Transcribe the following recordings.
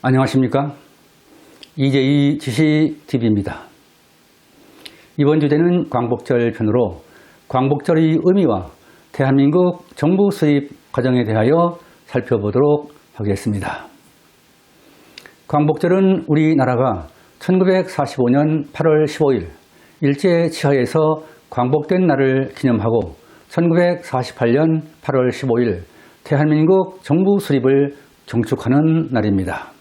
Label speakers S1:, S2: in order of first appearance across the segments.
S1: 안녕하십니까? 이재희 지식TV입니다. 이번 주제는 광복절 편으로 광복절의 의미와 대한민국 정부 수립 과정에 대하여 살펴보도록 하겠습니다. 광복절은 우리나라가 1945년 8월 15일 일제치하에서 광복된 날을 기념하고 1948년 8월 15일 대한민국 정부 수립을 종축하는 날입니다.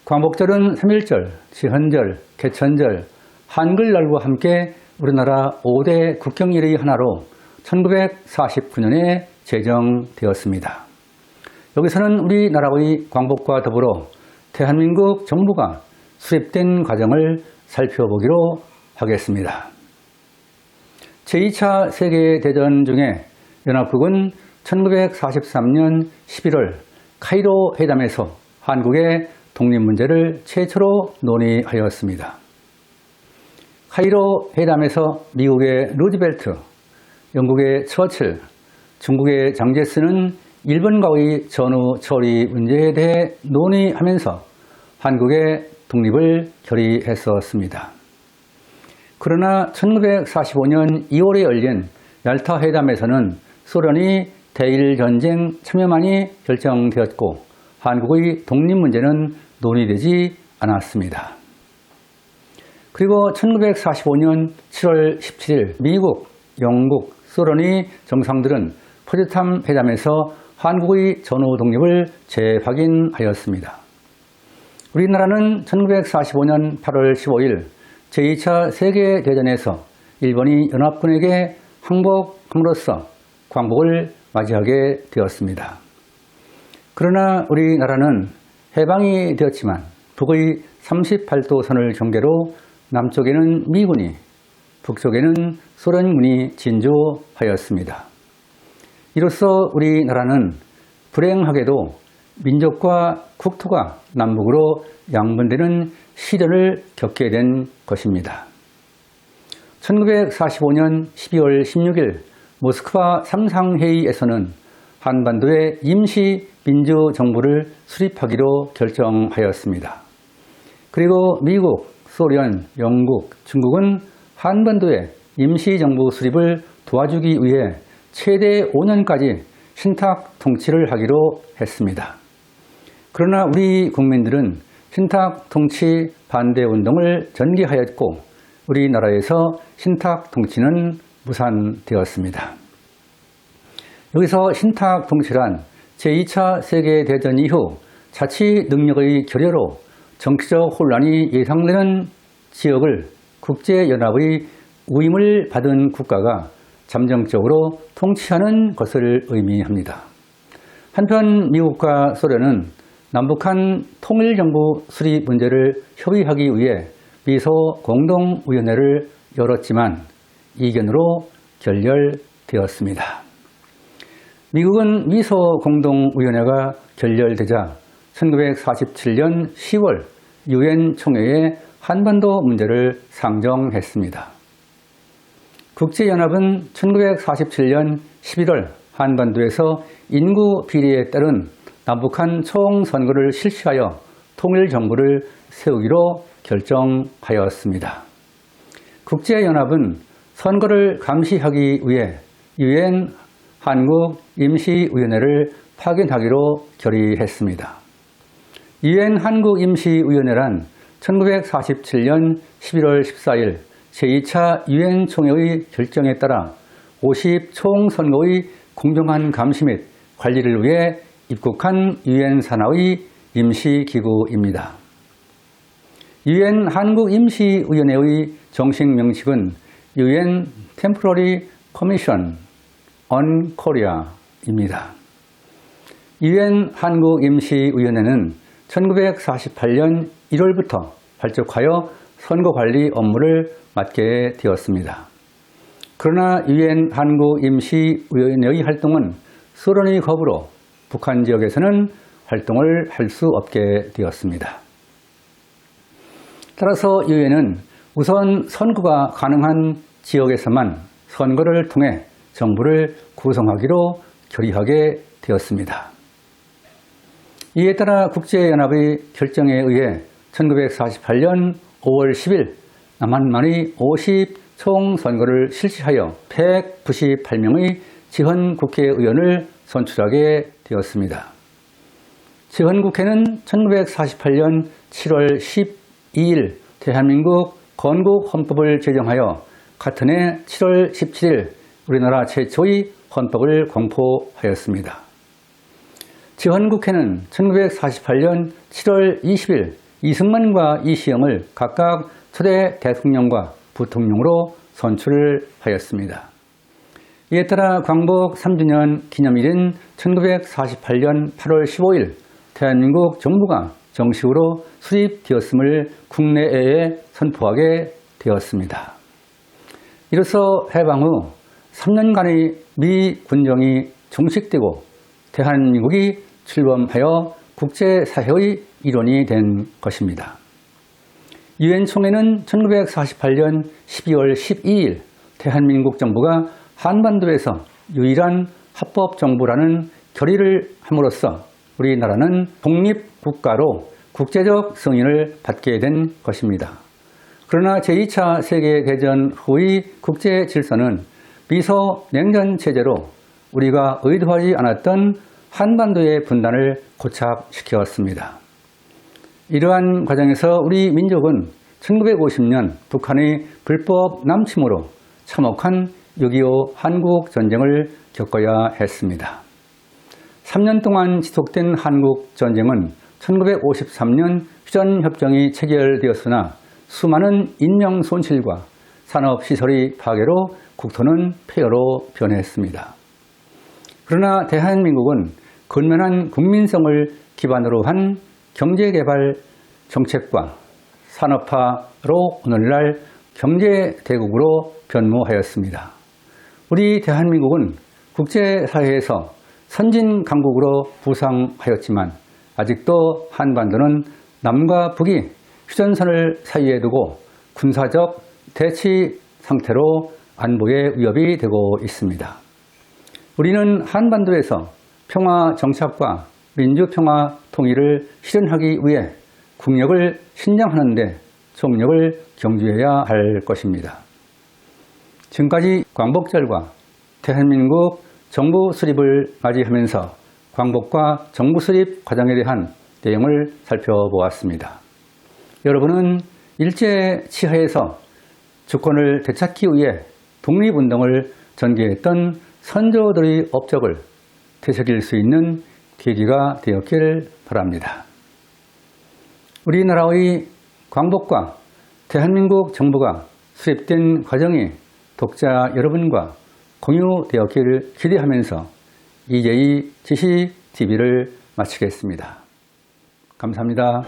S1: 광복절은 3.1절, 지헌절, 개천절, 한글날과 함께 우리나라 5대 국경일의 하나로 1949년에 제정되었습니다. 여기서는 우리나라의 광복과 더불어 대한민국 정부가 수립된 과정을 살펴보기로 하겠습니다. 제2차 세계대전 중에 연합국은 1943년 11월 카이로 회담에서 한국의 독립 문제를 최초로 논의하였습니다. 카이로 회담에서 미국의 루즈벨트, 영국의 처칠, 중국의 장제스는 일본과의 전후 처리 문제에 대해 논의하면서 한국의 독립을 결의했었습니다. 그러나 1945년 2월에 열린 얄타 회담에서는 소련이 대일전쟁 참여만이 결정되었고 한국의 독립 문제는 논의되지 않았습니다. 그리고 1945년 7월 17일 미국, 영국, 소련의 정상들은 포츠담 회담에서 한국의 전후 독립을 재확인하였습니다. 우리나라는 1945년 8월 15일 제2차 세계대전에서 일본이 연합군에게 항복함으로써 광복을 맞이하게 되었습니다. 그러나 우리나라는 해방이 되었지만 북의 38도 선을 경계로 남쪽에는 미군이, 북쪽에는 소련군이 진주하였습니다. 이로써 우리나라는 불행하게도 민족과 국토가 남북으로 양분되는 시련을 겪게 된 것입니다. 1945년 12월 16일 모스크바 삼상회의에서는 한반도에 임시 민주정부를 수립하기로 결정하였습니다. 그리고 미국, 소련, 영국, 중국은 한반도의 임시정부 수립을 도와주기 위해 최대 5년까지 신탁 통치를 하기로 했습니다. 그러나 우리 국민들은 신탁 통치 반대 운동을 전개하였고 우리나라에서 신탁 통치는 무산되었습니다. 여기서 신탁 통치란 제2차 세계대전 이후 자치 능력의 결여로 정치적 혼란이 예상되는 지역을 국제연합의 위임을 받은 국가가 잠정적으로 통치하는 것을 의미합니다. 한편 미국과 소련은 남북한 통일정부 수립 문제를 협의하기 위해 미소 공동위원회를 열었지만 이견으로 결렬되었습니다. 미국은 미소 공동위원회가 결렬되자 1947년 10월 유엔 총회에 한반도 문제를 상정했습니다. 국제연합은 1947년 11월 한반도에서 인구 비례에 따른 남북한 총선거를 실시하여 통일정부를 세우기로 결정하였습니다. 국제연합은 선거를 감시하기 위해 유엔 한국임시위원회를 파견하기로 결의했습니다. 유엔 한국임시위원회란 1947년 11월 14일 제2차 유엔 총회의 결정에 따라 50총선거의 공정한 감시 및 관리를 위해 입국한 유엔 산하의 임시기구입니다. 유엔 한국임시위원회의 정식 명칭은 유엔 템포러리 커미션 on Korea입니다. 유엔 한국임시위원회는 1948년 1월부터 발족하여 선거관리 업무를 맡게 되었습니다. 그러나 유엔 한국임시위원회의 활동은 소련의 겁으로 북한 지역에서는 활동을 할 수 없게 되었습니다. 따라서 유엔은 우선 선거가 가능한 지역에서만 선거를 통해 정부를 구성하기로 결의하게 되었습니다. 이에 따라 국제연합의 결정에 의해 1948년 5월 10일 남한만의 50 총선거를 실시하여 198명의 지헌국회의원을 선출하게 되었습니다. 지헌국회는 1948년 7월 12일 대한민국 건국헌법을 제정하여 같은 해 7월 17일 우리나라 최초의 헌법을 공포하였습니다. 지헌국회는 1948년 7월 20일 이승만과 이시영을 각각 초대 대통령과 부통령으로 선출하였습니다. 이에 따라 광복 3주년 기념일인 1948년 8월 15일 대한민국 정부가 정식으로 수립되었음을 국내외에 선포하게 되었습니다. 이로써 해방 후 3년간의 미 군정이 종식되고 대한민국이 출범하여 국제사회의 일원이 된 것입니다. 유엔 총회는 1948년 12월 12일 대한민국 정부가 한반도에서 유일한 합법정부라는 결의를 함으로써 우리나라는 독립국가로 국제적 승인을 받게 된 것입니다. 그러나 제2차 세계대전 후의 국제 질서는 미소 냉전 체제로 우리가 의도하지 않았던 한반도의 분단을 고착시켰습니다. 이러한 과정에서 우리 민족은 1950년 북한의 불법 남침으로 참혹한 6.25 한국전쟁을 겪어야 했습니다. 3년 동안 지속된 한국전쟁은 1953년 휴전협정이 체결되었으나 수많은 인명 손실과 산업시설의 파괴로 국토는 폐허로 변했습니다. 그러나 대한민국은 근면한 국민성을 기반으로 한 경제개발 정책과 산업화로 오늘날 경제대국으로 변모하였습니다. 우리 대한민국은 국제사회에서 선진 강국으로 부상하였지만 아직도 한반도는 남과 북이 휴전선을 사이에 두고 군사적 대치 상태로 안보에 위협이 되고 있습니다. 우리는 한반도에서 평화 정착과 민주평화 통일을 실현하기 위해 국력을 신장하는 데 총력을 경주해야 할 것입니다. 지금까지 광복절과 대한민국 정부 수립을 맞이하면서 광복과 정부 수립 과정에 대한 내용을 살펴보았습니다. 여러분은 일제 치하에서 주권을 되찾기 위해 독립운동을 전개했던 선조들의 업적을 되새길 수 있는 계기가 되었길 바랍니다. 우리나라의 광복과 대한민국 정부가 수립된 과정이 독자 여러분과 공유되었기를 기대하면서 이제의 지식TV를 마치겠습니다. 감사합니다.